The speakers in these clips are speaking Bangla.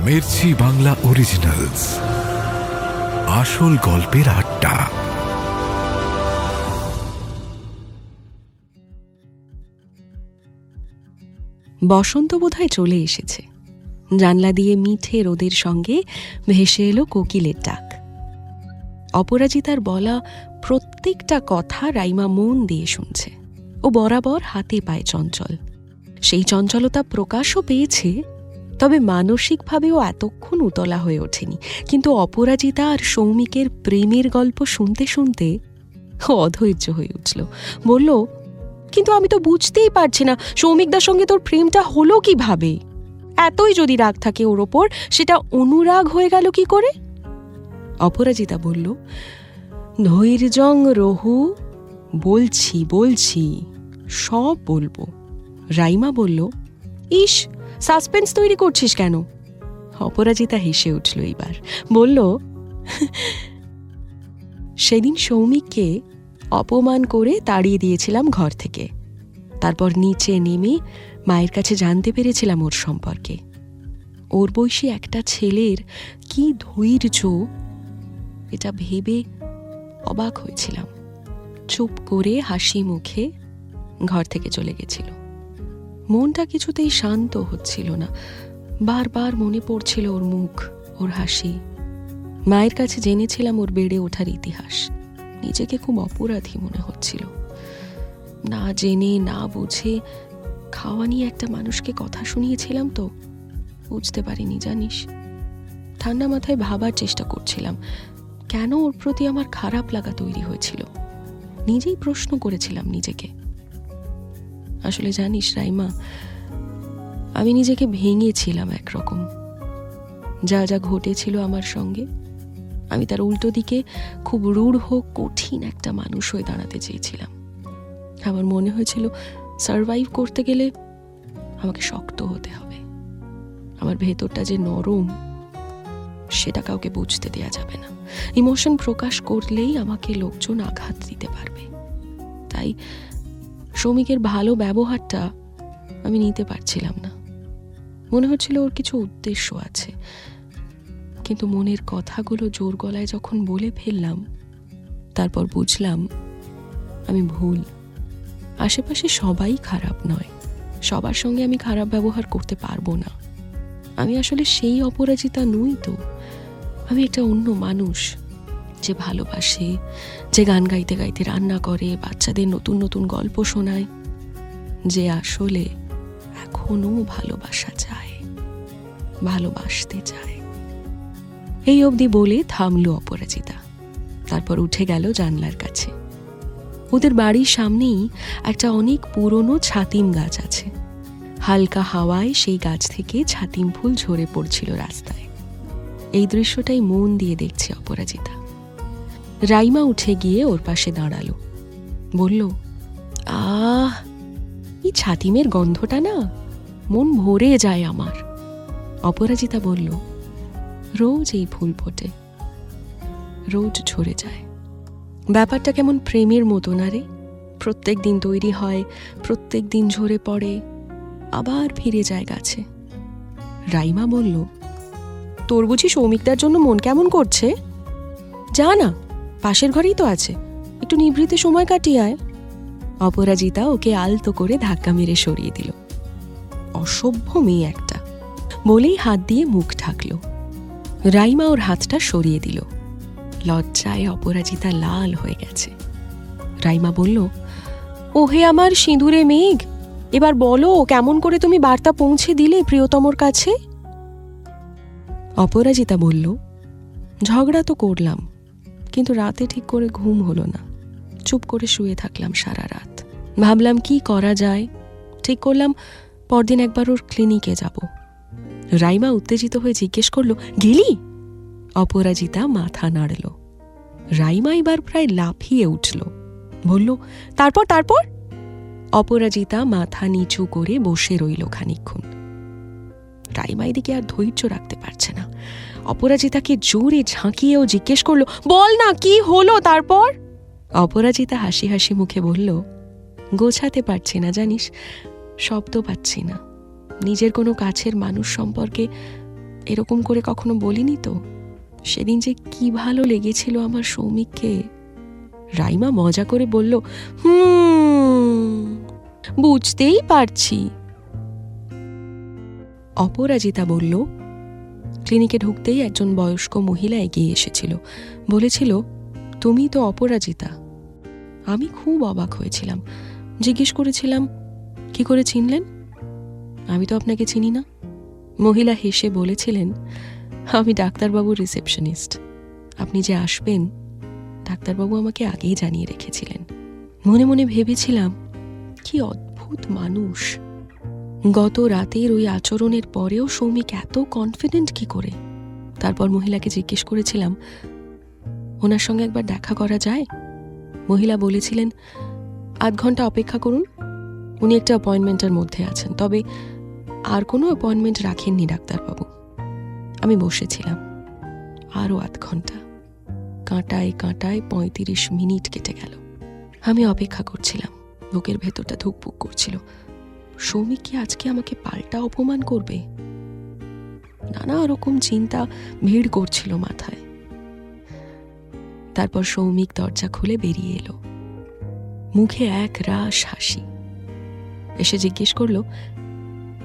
মির্চি বাংলা অরিজিনালস, আসল গল্পের আড্ডা। বসন্ত বোধহয় চলে এসেছে। জানলা দিয়ে মিঠে রোদের সঙ্গে ভেসে এলো কোকিলের ডাক। অপরাজিতার বলা প্রত্যেকটা কথা রাইমা মন দিয়ে শুনছে। ও বরাবর হাতে পায়ে চঞ্চল। সেই চঞ্চলতা প্রকাশও পেয়েছে, তবে মানসিকভাবেও এতক্ষণ উতলা হয়ে ওঠেনি। কিন্তু অপরাজিতা আর সৌমিকের প্রেমের গল্প শুনতে শুনতে অধৈর্য হয়ে উঠল। বলল, কিন্তু আমি তো বুঝতেই পারছি না সৌমিকদার সঙ্গে তোর প্রেমটা হলো কিভাবে? এতই যদি রাগ থাকে ওর ওপর, সেটা অনুরাগ হয়ে গেল কি করে? অপরাজিতা বলল, ধৈর্যং রহু, বলছি বলছি সব বলবো। রাইমা বলল, ইস, সাসপেন্স তৈরি করছিস কেন? অপরাজিতা হেসে উঠল এইবার। বলল, সেদিন সৌমিককে অপমান করে তাড়িয়ে দিয়েছিলাম ঘর থেকে। তারপর নিচে নেমে মায়ের কাছে জানতে পেরেছিলাম ওর সম্পর্কে। ওর বয়সী একটা ছেলের কি ধৈর্য, এটা ভেবে অবাক হয়েছিলাম। চুপ করে হাসি মুখে ঘর থেকে চলে গেছিল। মনটা কিছুতেই শান্ত হচ্ছিল না। বারবার মনে পড়ছিল ওর মুখ, ওর হাসি। মায়ের কাছে জেনেছিলাম ওর বেড়ে ওঠার ইতিহাস। নিজেকে খুব অপরাধী মনে হচ্ছিল। না জেনে না বুঝে খাওয়া নিয়ে একটা মানুষকে কথা শুনিয়েছিলাম, তো বুঝতে পারিনি জানিস। ঠান্ডা মাথায় ভাবার চেষ্টা করছিলাম কেন ওর প্রতি আমার খারাপ লাগা তৈরি হয়েছিল। নিজেই প্রশ্ন করেছিলাম নিজেকে। আসলে জানিস রাইমা, আমি নিজেকে ভেঙেছিলাম একরকম। যা যা ঘটেছিল আমার সঙ্গে, আমি তার উল্টো দিকে খুব রূঢ়, কঠিন একটা মানুষ হয়ে দাঁড়াতে চেয়েছিলাম। আমার মনে হয়েছিল সারভাইভ করতে গেলে আমাকে শক্ত হতে হবে। আমার ভেতরটা যে নরম, সেটা কাউকে বুঝতে দেয়া যাবে না। ইমোশন প্রকাশ করলেই আমাকে লোকজন আঘাত দিতে পারবে। তাই সৌমিকের ভালো ব্যবহারটা আমি নিতে পারছিলাম না। মনে হচ্ছিল ওর কিছু উদ্দেশ্য আছে। কিন্তু মনের কথাগুলো জোর গলায় যখন বলে ফেললাম, তারপর বুঝলাম আমি ভুল। আশেপাশে সবাই খারাপ নয়, সবার সঙ্গে আমি খারাপ ব্যবহার করতে পারবো না। আমি আসলে সেই অপরাজিতা নই তো। আমি একটা অন্য মানুষ, যে ভালোবাসে, যে গান গাইতে গাইতে রান্না করে, বাচ্চাদের নতুন নতুন গল্প শোনায়, যে আসলে এখনো ভালোবাসা চায়, ভালোবাসতে চায়। এই অবধি বলে থামলো অপরাজিতা। তারপর উঠে গেল জানলার কাছে। ওদের বাড়ির সামনেই একটা অনেক পুরনো ছাতিম গাছ আছে। হালকা হাওয়ায় সেই গাছ থেকে ছাতিম ফুল ঝরে পড়ছিল রাস্তায়। এই দৃশ্যটাই মন দিয়ে দেখছে অপরাজিতা। রাইমা উঠে গিয়ে ওর পাশে দাঁড়ালো। বলল, আহ, এই ছাতিমের গন্ধটা না মন ভরে যায় আমার। অপরাজিতা বলল, রোজ এই ফুল ফোটে, রোজ ঝরে যায়। ব্যাপারটা কেমন প্রেমের মতো না রে? প্রত্যেক দিন তৈরি হয়, প্রত্যেক দিন ঝরে পড়ে, আবার ফিরে যায় গাছে। রাইমা বলল, তোর বুঝি সৌমিকদার জন্য মন কেমন করছে? যা না, পাশের ঘরেই তো আছে, একটু নিভৃতে সময় কাটিয়ে আয়। অপরাজিতা ওকে আলতো করে ধাক্কা মেরে সরিয়ে দিল। অসভ্য মেয়ে একটা, বলেই হাত দিয়ে মুখ ঢাকলো। রাইমা ওর হাতটা সরিয়ে দিল। লজ্জায় অপরাজিতা লাল হয়ে গেছে। রাইমা বলল, ওহে আমার সিঁদুরে মেঘ, এবার বলো কেমন করে তুমি বার্তা পৌঁছে দিলে প্রিয়তমর কাছে? অপরাজিতা বলল, ঝগড়া তো করলাম, কিন্তু রাতে ঠিক করে ঘুম হলো না। চুপ করে শুয়ে থাকলাম সারা রাত। ভাবলাম কি করা যায়। ঠিক করলাম পরদিন একবার ওর ক্লিনিকে যাব। রাইমা উত্তেজিত হয়ে জিজ্ঞেস করলো, গেলি? অপরাজিতা মাথা নাড়ল। রাইমা এবার প্রায় লাফিয়ে উঠল। বলল, তারপর তারপর? অপরাজিতা মাথা নিচু করে বসে রইল খানিকক্ষণ। রাইমা এদিকে আর ধৈর্য রাখতে পারছে না। অপরাজিতাকে জোরে ঝাঁকিয়েও জিজ্ঞেস করলো, বল না কি হলো তারপর? অপরাজিতা হাসি হাসি মুখে বলল, গোছাতে পারছি না জানিস, শব্দ পাচ্ছি না। নিজের কোনো কাছের মানুষ সম্পর্কে এরকম করে কখনো বলিনি তো। সেদিন যে কি ভালো লেগেছিল আমার সৌমিককে। রাইমা মজা করে বলল, বুঝতেই পারছি। অপরাজিতা বলল, ক্লিনিকে ঢুকতেই একজন বয়স্ক মহিলা এগিয়ে এসেছিল, বলেছিল, তুমি তো অপরাজিতা। আমি খুব অবাক হয়েছিলাম, জিজ্ঞেস করেছিলাম, কি করে চিনলেন? আমি তো আপনাকে চিনি না। মহিলা হেসে বলেছিলেন, আমি ডাক্তারবাবুর রিসেপশনিস্ট। আপনি যে আসবেন ডাক্তারবাবু আমাকে আগেই জানিয়ে রেখেছিলেন। মনে মনে ভেবেছিলাম, কি অদ্ভুত মানুষ। গত রাতের ওই আচরণের পরেও সৌমিক এত কনফিডেন্ট কি করে? তারপর মহিলাকে জিজ্ঞেস করেছিলাম, ওনার সঙ্গে একবার দেখা করা যায়? মহিলা বলেছিলেন, 8 ঘন্টা অপেক্ষা করুন, উনি একটা অ্যাপয়েন্টমেন্টের মধ্যে আছেন, তবে আর কোনো অ্যাপয়েন্টমেন্ট রাখেননি ডাক্তারবাবু। আমি বসেছিলাম আরও 8 ঘন্টা। কাঁটায় কাঁটায় 35 মিনিট কেটে গেল। আমি অপেক্ষা করছিলাম, বুকের ভেতরটা ধুকপুক করছিল। সৌমিক কি আজকে আমাকে পাল্টা অপমান করবে? নানা রকম চিন্তা ভিড় করছিল মাথায়। তারপর সৌমিক দরজা খুলে বেরিয়ে এলো, মুখে এক রাশ হাসি। এসে জিজ্ঞেস করলো,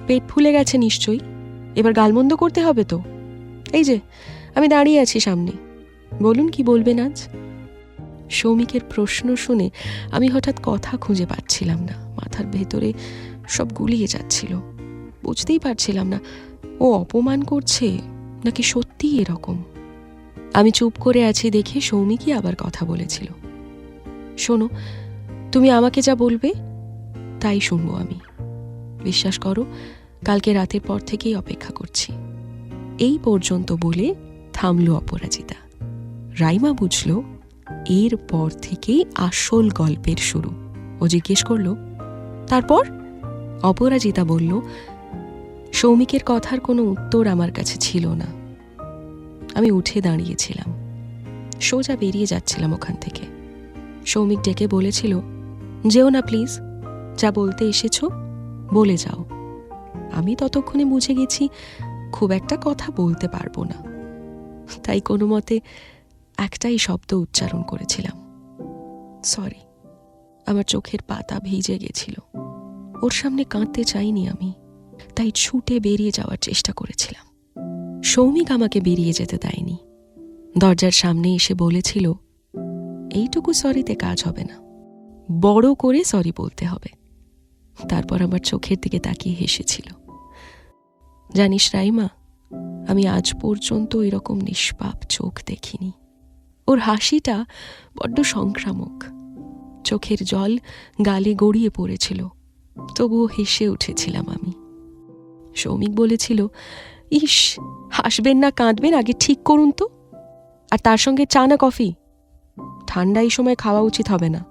পেট ফুলে গেছে নিশ্চয়ই, এবার গালমন্দ করতে হবে তো। এই যে আমি দাঁড়িয়ে আছি সামনে, বলুন কি বলবেন আজ? সৌমিকের প্রশ্ন শুনে আমি হঠাৎ কথা খুঁজে পাচ্ছিলাম না, মাথার ভেতরে সব গুলিয়ে যাচ্ছিল। বুঝতেই পারছিলাম না ও অপমান করছে নাকি সত্যি এরকম। আমি চুপ করে আছি দেখে সৌমিকই আবার কথা বলেছিল, শোনো, তুমি আমাকে যা বলবে তাই শুনবো আমি। বিশ্বাস করো, কালকে রাতের পর থেকেই অপেক্ষা করছি। এই পর্যন্ত বলে থামলো অপরাজিতা। রাইমা বুঝল এর পর থেকেই আসল গল্পের শুরু। ও জিজ্ঞেস করলো, তারপর? অপরাজিতা বলল, সৌমিকের কথার কোনো উত্তর আমার কাছে ছিল না। আমি উঠে দাঁড়িয়েছিলাম, সোজা বেরিয়ে যাচ্ছিলাম ওখান থেকে। সৌমিক ডেকে বলেছিল, যেও না প্লিজ, যা বলতে এসেছো বলে যাও। আমি ততক্ষণে বুঝে গেছি খুব একটা কথা বলতে পারবো না, তাই কোনো মতে একটাই শব্দ উচ্চারণ করেছিলাম, সরি। আমার চোখের পাতা ভিজে গেছিল। ওর সামনে কাঁদতে চাইনি আমি, তাই ছুটে বেরিয়ে যাওয়ার চেষ্টা করেছিলাম। সৌমিক আমাকে বেরিয়ে যেতে দেয়নি। দরজার সামনে এসে বলেছিল, এইটুকু সরিতে কাজ হবে না, বড় করে সরি বলতে হবে। তারপর আমার চোখের দিকে তাকিয়ে হেসেছিল। জানিস রাইমা, আমি আজ পর্যন্ত এরকম নিষ্পাপ চোখ দেখিনি। ওর হাসিটা বড্ড সংক্রামক। চোখের জল গালে গড়িয়ে পড়েছিল, তবুও হেসে উঠেছিলাম আমি। সৌমিক বলেছিল, ইস, হাসবেন না কাঁদবেন আগে ঠিক করুন তো, আর তার সঙ্গে চা না কফি? ঠান্ডা এই সময় খাওয়া উচিত হবে না।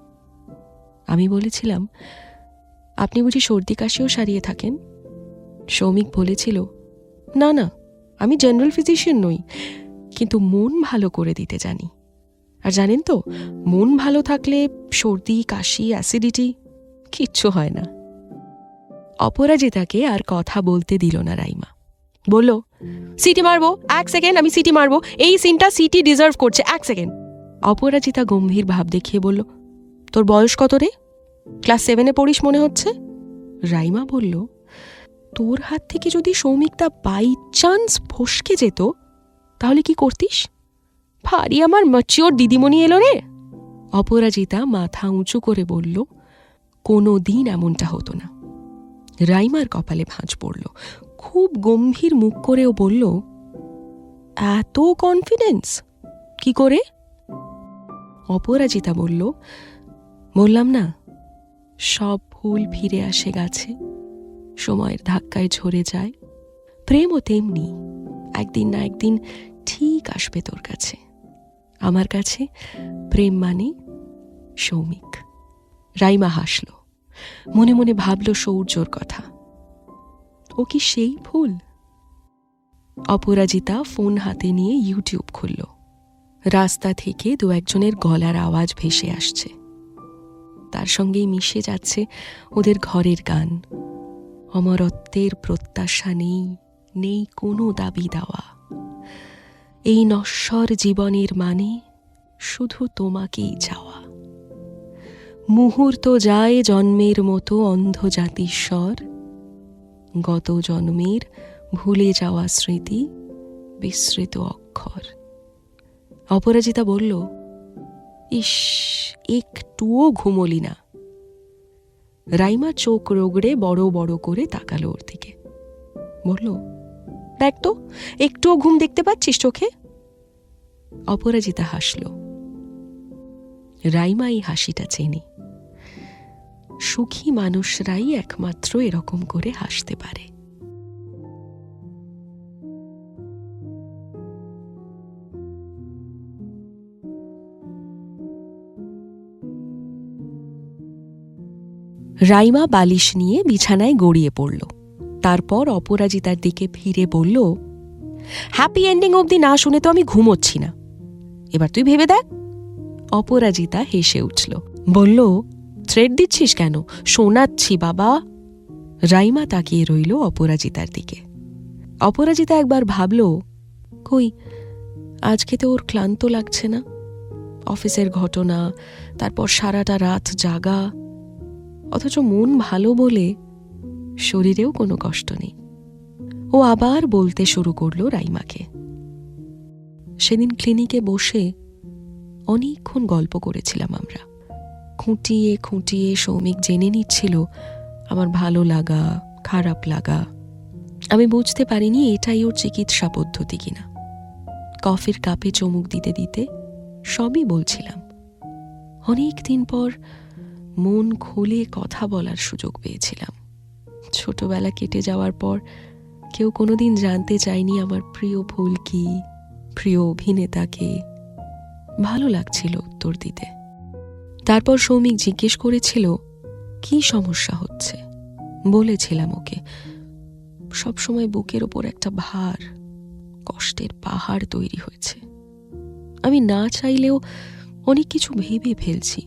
আমি বলেছিলাম, আপনি বুঝি সর্দি কাশিও সারিয়ে থাকেন? সৌমিক বলেছিল, না না, আমি জেনারেল ফিজিশিয়ান নই, কিন্তু মন ভালো করে দিতে জানি। আর জানেন তো, মন ভালো থাকলে সর্দি কাশি অ্যাসিডিটি কিচ্ছু হয় না। অপরাজিতাকে আর কথা বলতে দিল না রাইমা। বলল, সিটি মারবো, 1 সেকেন্ড, আমি সিটি মারবো, এই সিনটা সিটি ডিজার্ভ করছে, 1 সেকেন্ড। অপরাজিতা গম্ভীর ভাব দেখিয়ে বলল, তোর বয়স কত রে? ক্লাস 7-এ পড়িস মনে হচ্ছে। রাইমা বলল, তোর হাত থেকে যদি সৌমিকটা বাই চান্স ফসকে যেত তাহলে কি করতিস? ভারী আমার ম্যাচিওর দিদিমণি এলো রে। অপরাজিতা মাথা উঁচু করে বলল, কোনো দিন এমনটা হতো না। রাইমার কপালে ভাঁজ পড়ল। খুব গম্ভীর মুখ করেও বলল, এত কনফিডেন্স কি করে? অপরাজিতা বলল, বললাম না, সব ফুল ফিরে আসে গাছে, সময়ের ধাক্কায় ঝরে যায়। প্রেমও তেমনি, একদিন না একদিন ঠিক আসবে তোর কাছে। আমার কাছে প্রেম মানে সৌমিক। রাইমা হাসল, মনে মনে ভাবল সৌর্যর কথা। ও কি সেই ফুল? অপরাজিতা ফোন হাতে নিয়ে ইউটিউব খুলল। রাস্তা থেকে 2-1 গলার আওয়াজ ভেসে আসছে, তার সঙ্গেই মিশে যাচ্ছে ওদের ঘরের গান। অমরত্বের প্রত্যাশা নেই, নেই কোনো দাবি দাওয়া। এই নশ্বর জীবনের মানে শুধু তোমাকেই চাওয়া। মুহূর্ত যায় জন্মের মতো অন্ধ জাতিস্বর, গত জন্মের ভুলে যাওয়া স্মৃতি বিস্মৃত অক্ষর। অপরাজিতা বলল, ইস, একটুও ঘুমোলি না। রাইমা চোখ রোগড়ে বড় বড় করে তাকালো ওর দিকে, বলল, দেখ তো, একটুও ঘুম দেখতে পাচ্ছিস চোখে? অপরাজিতা হাসল। রাইমা এই হাসিটা চেনে। সুখী মানুষরাই একমাত্র এরকম করে হাসতে পারে। রাইমা বালিশ নিয়ে বিছানায় গড়িয়ে পড়ল। তারপর অপরাজিতার দিকে ফিরে বলল, হ্যাপি এন্ডিং অবধি না শুনে তো আমি ঘুমোচ্ছি না, এবার তুই ভেবে দেখ। অপরাজিতা হেসে উঠল, বলল, থ্রেড দিচ্ছিস কেন? শোনাচ্ছি বাবা। রাইমা তাকিয়ে রইল অপরাজিতার দিকে। অপরাজিতা একবার ভাবল, কই, আজকে তো ওর ক্লান্ত লাগছে না। অফিসের ঘটনা, তারপর সারাটা রাত জাগা, অথচ মন ভালো বলে শরীরেও কোনো কষ্ট নেই। ও আবার বলতে শুরু করলো রাইমাকে। সেদিন ক্লিনিকে বসে অনেকক্ষণ গল্প করেছিলাম আমরা। খুঁটিয়ে খুঁটিয়ে সৌমিক জেনে নিচ্ছিল আমার ভালো লাগা, খারাপ লাগা। আমি বুঝতে পারিনি এটাই ওর চিকিৎসা পদ্ধতি কিনা। কফির কাপে চুমুক দিতে দিতে সবই বলছিলাম। অনেক দিন পর মন খুলে কথা বলার সুযোগ পেয়েছিলাম। ছোটবেলা কেটে যাওয়ার পর কেউ কোনোদিন জানতে চায়নি আমার প্রিয় ফুল কি, প্রিয় অভিনেতাকে। ভালো লাগছিল উত্তর দিতে। তারপর সৌমিক জিজ্ঞেস করেছিল কি সমস্যা হচ্ছে। বলেছিলাম ওকে, সবসময় বুকের ওপর একটা ভার, কষ্টের পাহাড় তৈরি হয়েছে। আমি না চাইলেও অনেক কিছু ভেবে ফেলছি,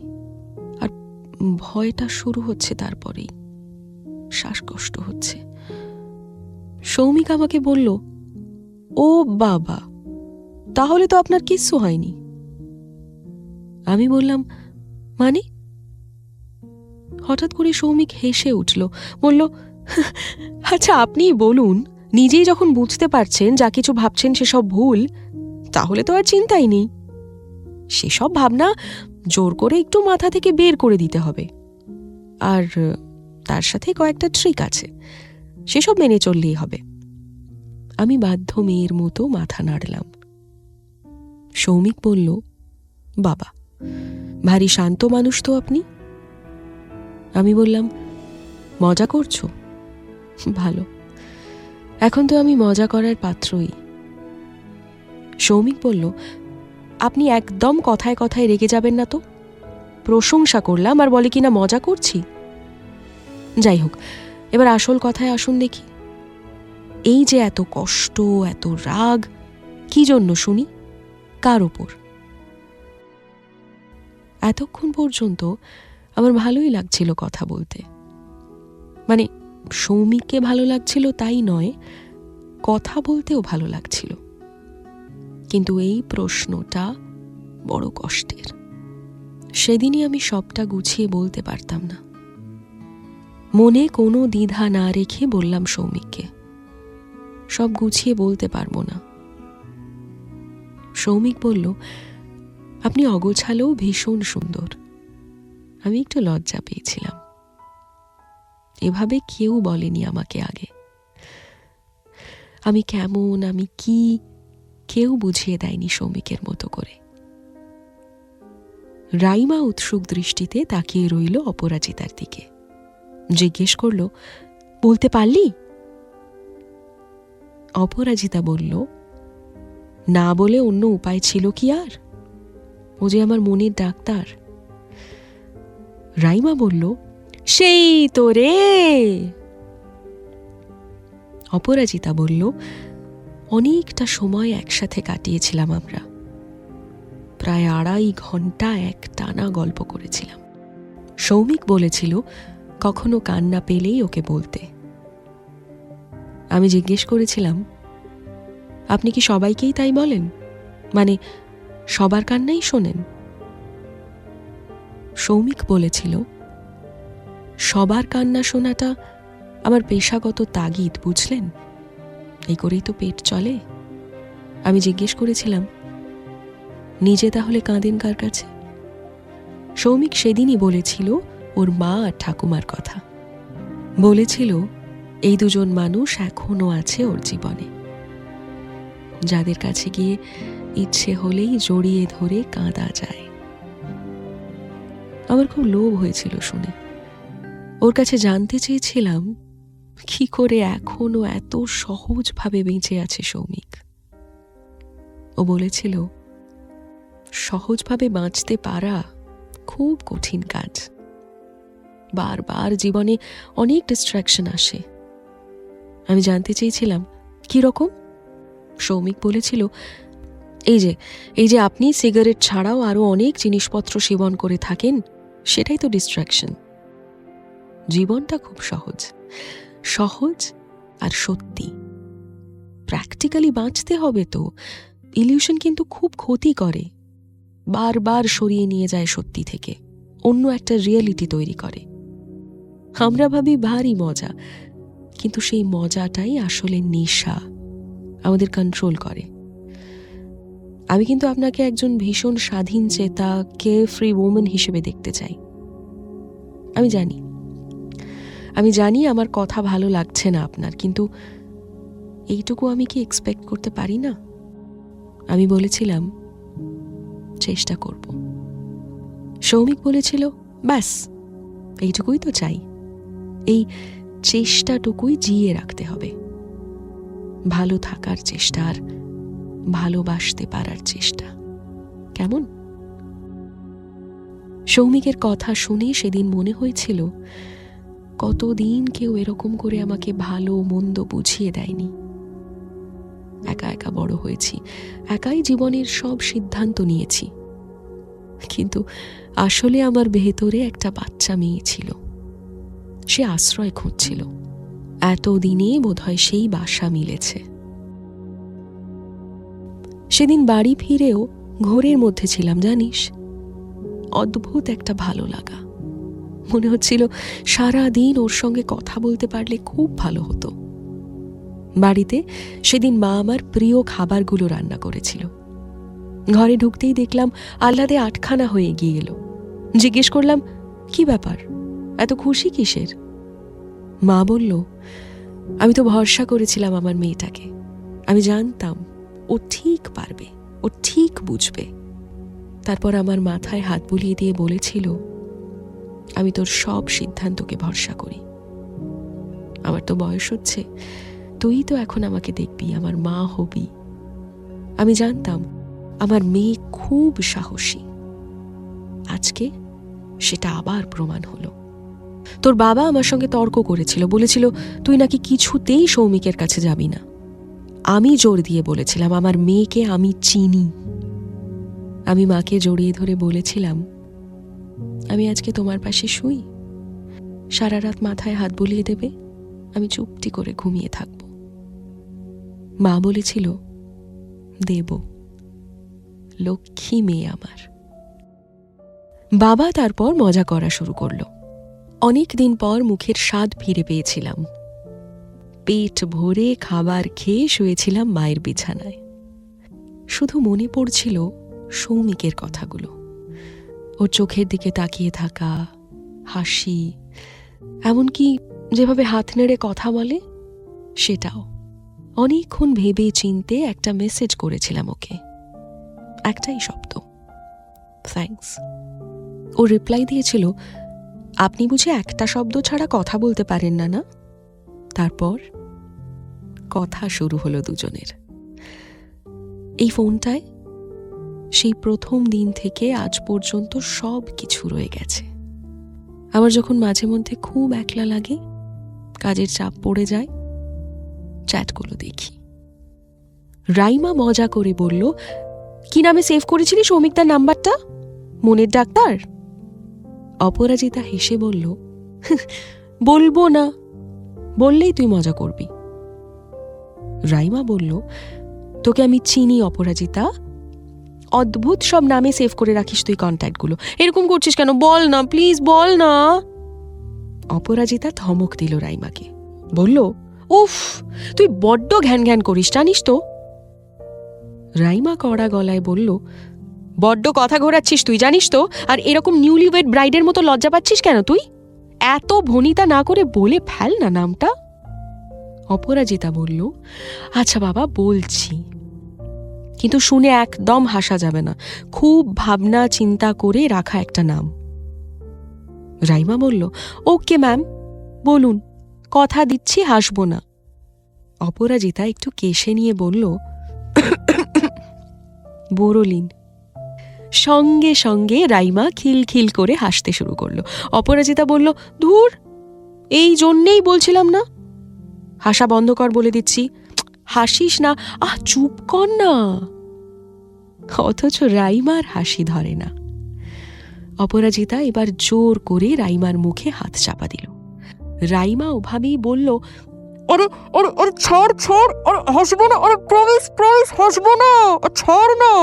আর ভয়টা শুরু হচ্ছে। তারপরেই শ্বাসকষ্ট হচ্ছে। সৌমিক আমাকে বলল, ও বাবা, তাহলে তো আপনার কিচ্ছু হয়নি। আমি বললাম, মানে? হঠাৎ করে সৌমিক হেসে উঠল, বলল, আচ্ছা আপনিই বলুন, নিজেই যখন বুঝতে পারছেন যা কিছু ভাবছেন সেসব ভুল, তাহলে তো আর চিন্তাই নেই। সেসব ভাবনা জোর করে একটু মাথা থেকে বের করে দিতে হবে। আর তার সাথে কয়েকটা ট্রিক আছে, সেসব মেনে চললেই হবে। আমি বাধ্য মেয়ের মতো মাথা নাড়লাম। সৌমিক বলল, বাবা, ভারী শান্ত মানুষ তো আপনি। আমি বললাম, মজা করছো? ভালো, এখন তো আমি মজা করার পাত্রই। সৌমিক বলল, আপনি একদম কথায় কথায় রেগে যাবেন না তো? প্রশংসা করলাম আর বলে কিনা মজা করছি। যাই হোক, এবার আসল কথায় আসুন দেখি। এই যে এত কষ্ট, এত রাগ, কি জন্য শুনি? কার ওপর? এতক্ষণ পর্যন্ত আমার ভালোই লাগছিল কথা বলতে। মানে সৌমিককে ভালো লাগছিল তাই নয়, কথা বলতেও ভালো লাগছিল। কিন্তু এই প্রশ্নটা বড় কষ্টের। সেদিনই আমি সবটা গুছিয়ে বলতে পারতাম না। মনে কোনো দ্বিধা না রেখে বললাম সৌমিককে, সব গুছিয়ে বলতে পারবো না। সৌমিক বলল, আপনি অগোছালেও ভীষণ সুন্দর। আমি একটু লজ্জা পেয়েছিলাম। এভাবে কেউ বলেনি আমাকে আগে। আমি কেমন, আমি কি, কেউ বুঝিয়ে দেয়নি সৌমিকের মতো করে। রাইমা উৎসুক দৃষ্টিতে তাকিয়ে রইল অপরাজিতার দিকে। জিজ্ঞেস করল, বলতে পারলি? অপরাজিতা বলল, না বলে অন্য উপায় ছিল কি আর? ও যে আমার মনের ডাক্তার। রাইমা বলল, সেই তো রে। অপরাজিতা বলল, অনেকটা সময় একসাথে কাটিয়েছিলাম আমরা। প্রায় 2.5 ঘন্টা এক টানা গল্প করেছিলাম। সৌমিক বলেছিল কখনো কান্না পেলেই ওকে বলতে। আমি জিজ্ঞেস করেছিলাম, আপনি কি সবাইকেই তাই বলেন? মানে সবার কান্নাই শোনেন? সৌমিক বলেছিল, সবার কান্না শোনাটা আমার পেশাগত তাগিদ, বুঝলেন? এই করেই তো পেট চলে। আমি জিজ্ঞেস করেছিলাম, নিজে তাহলে কাঁদেন কার কাছে? সৌমিক সেদিনই বলেছিল ওর মা আর ঠাকুমার কথা। বলেছিল এই দুজন মানুষ এখনো আছে ওর জীবনে, যাদের কাছে গিয়ে ইচ্ছে হলেই জড়িয়ে ধরে কাঁদা যায়। আমার খুব লোভ হয়েছিল শুনে। ওর কাছে জানতে চেয়েছিলাম কি করে এখনো এত সহজভাবে বেঁচে আছে সৌমিক। ও বলেছিল, সহজভাবে বাঁচতে পারা খুব কঠিন কাজ। বারবার জীবনে অনেক ডিস্ট্রাকশন আসে। আমি জানতে চেয়েছিলাম কি রকম? সৌমিক বলেছিল, এই যে আপনি সিগারেট ছাড়াও আরো অনেক জিনিসপত্র সেবন করে থাকেন, সেটাই তো ডিস্ট্রাকশন। জীবনটা খুব সহজ, সহজ আর সত্যি। প্র্যাকটিক্যালি বাঁচতে হবে তো। ইলিউশন কিন্তু খুব ক্ষতি করে, বারবার সরিয়ে নিয়ে যায় সত্যি থেকে, অন্য একটা রিয়েলিটি তৈরি করে। আমরা ভাবি ভারী মজা, কিন্তু সেই মজাটাই আসলে নেশা, আমাদের কন্ট্রোল করে। আমি কিন্তু আপনাকে একজন ভীষণ স্বাধীন চেতা, কেয়ার ফ্রি ওম্যান হিসেবে দেখতে চাই। আমি জানি আমার কথা ভালো লাগছে না আপনার, কিন্তু এইটুকু আমি কি এক্সপেক্ট করতে পারি না? আমি বলেছিলাম, চেষ্টা করব। সৌমিক বলেছিল, ব্যাস এইটুকুই তো চাই। এই চেষ্টাটুকুই জিয়ে রাখতে হবে। ভালো থাকার চেষ্টা আর ভালোবাসতে পারার চেষ্টা। কেমন? সৌমিকের কথা শুনে সেদিন মনে হয়েছিল কতদিন কেউ এরকম করে আমাকে ভালো মন্দ বুঝিয়ে দেয়নি। একা একা বড় হয়েছি, একাই জীবনের সব সিদ্ধান্ত নিয়েছি, কিন্তু আসলে আমার ভেতরে একটা বাচ্চা মেয়ে ছিল। সে আশ্রয় খুঁজছিল। এতদিনে বোধহয় সেই বাসা মিলেছে। সেদিন বাড়ি ফিরেও ঘোরের মধ্যে ছিলাম, জানিস। অদ্ভুত একটা ভালো লাগা। মনে হচ্ছিল সারা দিন ওর সঙ্গে কথা বলতে পারলে খুব ভালো হতো। বাড়িতে সেদিন মা আমার প্রিয় খাবারগুলো রান্না করেছিল। ঘরে ঢুকতেই দেখলাম আহ্লাদে আটখানা হয়ে গিয়ে এলো। জিজ্ঞেস করলাম, কি ব্যাপার, এত খুশি কিসের? মা বলল, আমি তো ভরসা করেছিলাম আমার মেয়েটাকে। আমি জানতাম ও ঠিক পারবে, ও ঠিক বুঝবে। তারপর আমার মাথায় হাত বুলিয়ে দিয়ে বলেছিল, আমি তোর সব সিদ্ধান্তকে ভরসা করি। আমার তো বয়স হচ্ছে, তুই তো এখন আমাকে দেখবি, আমার মা হবি। আমি জানতাম আমার মেয়ে খুব সাহসী। আজকে সেটা আবার প্রমাণ হলো। তোর বাবা আমার সঙ্গে তর্ক করেছিল, বলেছিল তুই নাকি কিছুতেই সৌমিকের কাছে যাবি না। আমি জোর দিয়ে বলেছিলাম আমার মেয়েকে আমি চিনি। আমি মাকে জড়িয়ে ধরে বলেছিলাম, আমি আজকে তোমার পাশে শুই, সারা রাত মাথায় হাত বুলিয়ে দেবে, আমি চুপটি করে ঘুমিয়ে থাকব। মা বলেছিল, দেব, লক্ষ্মী মেয়ে আমার। বাবা তারপর মজা করা শুরু করলো। অনেক দিন পর মুখের স্বাদ ফিরে পেয়েছিলাম। পেট ভরে খাবার খেয়ে শুয়েছিলাম মায়ের বিছানায়। শুধু মনে পড়ছিল সৌমিকের কথাগুলো, ওর চোখের দিকে তাকিয়ে থাকা, হাসি, এমনকি যেভাবে হাত নেড়ে কথা বলে সেটাও। অনেকক্ষণ ভেবে চিনতে একটা মেসেজ করেছিলাম ওকে, একটাই শব্দ, থ্যাঙ্কস। ও রিপ্লাই দিয়েছিল, আপনি বুঝি একটা শব্দ ছাড়া কথা বলতে পারেন না, না? তারপর কথা শুরু হলো দুজনের। এই ফোনটায় সেই প্রথম দিন থেকে আজ পর্যন্ত সব কিছু রয়ে গেছে। আমার যখন মাঝে মধ্যে খুব একলা লাগে, কাজের চাপ পড়ে যায়, চ্যাটগুলো দেখি। রাইমা মজা করে বলল, কি নামে সেভ করেছিলি সৌমিকদার নাম্বারটা? মনের ডাক্তার? অপরাজিতা হেসে বলল, বলবো না, বললেই তুই মজা করবি। রাইমা বলল, তোকে আমি চিনি অপরাজিতা, অদ্ভুত সব নামে সেভ করে রাখিস তুই কন্ট্যাক্টগুলো, এরকম করছিস কেন? বল না প্লিজ, বল না। অপরাজিতা ধমক দিল রাইমাকে, বলল, উফ, তুই বড্ড ঘ্যান ঘ্যান করিস জানিস তো। রাইমা কড়া গলায় বলল, বড্ড কথা ঘোরাচ্ছিস তুই জানিস তো, আর এরকম নিউলি ওয়েড ব্রাইডের মতো লজ্জা পাচ্ছিস কেন তুই? এত ভনিতা না করে বলে ফেল না নামটা। অপরাজিতা বলল, আচ্ছা বাবা বলছি, কিন্তু শুনে একদম হাসা যাবে না, খুব ভাবনা চিন্তা করে রাখা একটা নাম। রাইমা বলল, ওকে ম্যাম, বলুন, কথা দিচ্ছি হাসবো না। অপরাজিতা একটু কেশে নিয়ে বলল, বোরোলিন। সঙ্গে সঙ্গে রাইমা খিলখিল করে হাসতে শুরু করলো। অপরাজিতা বলল, ধুর, এই জন্যেই বলছিলাম না, হাসা বন্ধ কর বলে দিচ্ছি। হাসিস না, চুপ কর না। অথচ রাইমার হাসি ধরে না। অপরাজিতা এবার জোর করে রাইমার মুখে হাত চাপা দিল। রাইমা ওভাবেই বলল, আরে আরে আরে ছাড় ছাড়, আরে হাসবো না, আরে প্রমিস প্রমিস হাসবো না, ছাড় না,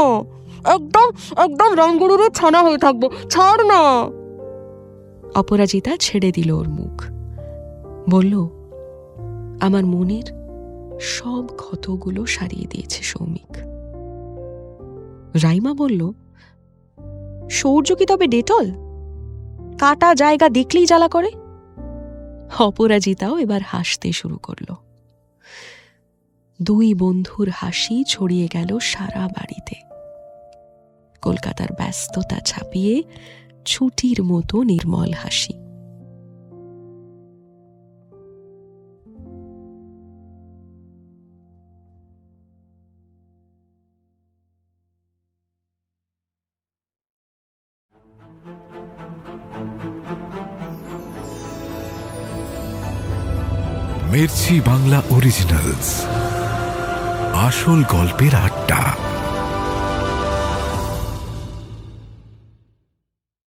একদম একদম রামগুরুরের ছানা হয়ে থাকবো, ছাড় না। অপরাজিতা ছেড়ে দিল ওর মুখ, বলল, আমার মনের সব ক্ষতগুলো সারিয়ে দিয়েছে সৌমিক। রাইমা বলল, সৌর্য কি তবে ডেটল? কাটা জায়গা দেখলেই জ্বালা করে। অপরাজিতাও এবার হাসতে শুরু করল। দুই বন্ধুর হাসি ছড়িয়ে গেল সারা বাড়িতে। কলকাতার ব্যস্ততা ছাপিয়ে ছুটির মতো নির্মল হাসি। মির্চি বাংলা অরিজিনালস, আসল গল্পের আড্ডা।